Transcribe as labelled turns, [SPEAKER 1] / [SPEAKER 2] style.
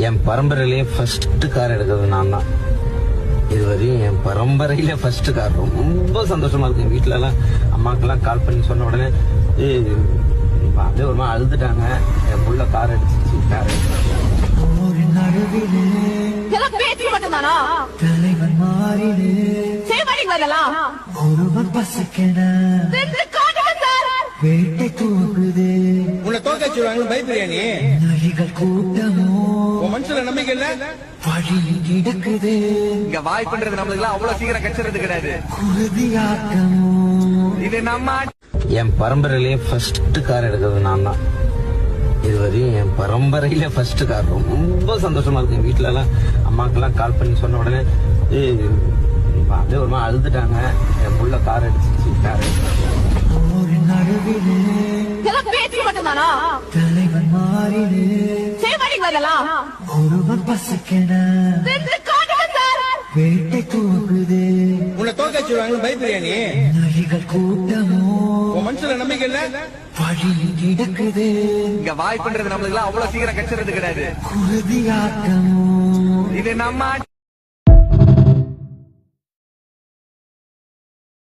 [SPEAKER 1] என் பரம்பரையிலேயே first car எடுக்கிறது நான் தான். இதுவரையும் என் பரம்பரையில ஃபர்ஸ்ட் கார். ரொம்ப சந்தோஷமா இருக்கு. என் வீட்டுல எல்லாம் அம்மாக்கெல்லாம் கால் பண்ணி சொன்ன உடனே அப்படியே ஒரு மாதிரி அழுதுட்டாங்க. என் புள்ள கார் அடிச்சு கார்
[SPEAKER 2] தலைவன் மாறிடு ஒருவன் பசிக்கன வேட்டை தூக்குது.
[SPEAKER 3] உன்னை தோக்கச்சுவாங்க பயப்படுறியா நீ?
[SPEAKER 2] நரிகள் கூட்டமோ
[SPEAKER 3] மனுஷன நம்பிக்கை இல்ல
[SPEAKER 2] வழி கிடக்குது.
[SPEAKER 4] இங்க வாய்ப்புன்றது நம்மளுக்கு அவ்வளவு சீக்கிரம் கிடைச்சது கிடையாது.
[SPEAKER 2] குருதியாட்டமோ
[SPEAKER 4] இது நம்ம
[SPEAKER 1] என் பரம்பரையிலேயே ஃபர்ஸ்ட் கார் எடுக்கிறது நான் தான். இதுவரையும் என் பரம்பரையில ஃபர்ஸ்ட் கார். ரொம்ப சந்தோஷமா இருக்கு. என் வீட்டுல எல்லாம் அம்மாக்கெல்லாம் கால் பண்ணி சொன்ன உடனே அப்படியே ஒரு மாதிரி அழுதுட்டாங்க. என் புள்ள கார் அடிச்சு கார்
[SPEAKER 2] ஒரு நடுவிலே தலைவன் மாறிடு ஒருவன் பசிக்கன வேட்டை தூக்குது.
[SPEAKER 3] உன்னை தோக்கச்சுவாங்க பயப்படுறியா நீ?
[SPEAKER 2] நரிகள் கூட்டமோ
[SPEAKER 3] மனுஷன நம்பிக்கை இல்ல
[SPEAKER 2] வழி கிடக்குது.
[SPEAKER 4] இங்க வாய்ப்புன்றது நம்மளுக்கு அவ்வளவு சீக்கிரம் கிடைச்சது கிடையாது.
[SPEAKER 2] குருதியாட்டமோ
[SPEAKER 4] இது நம்ம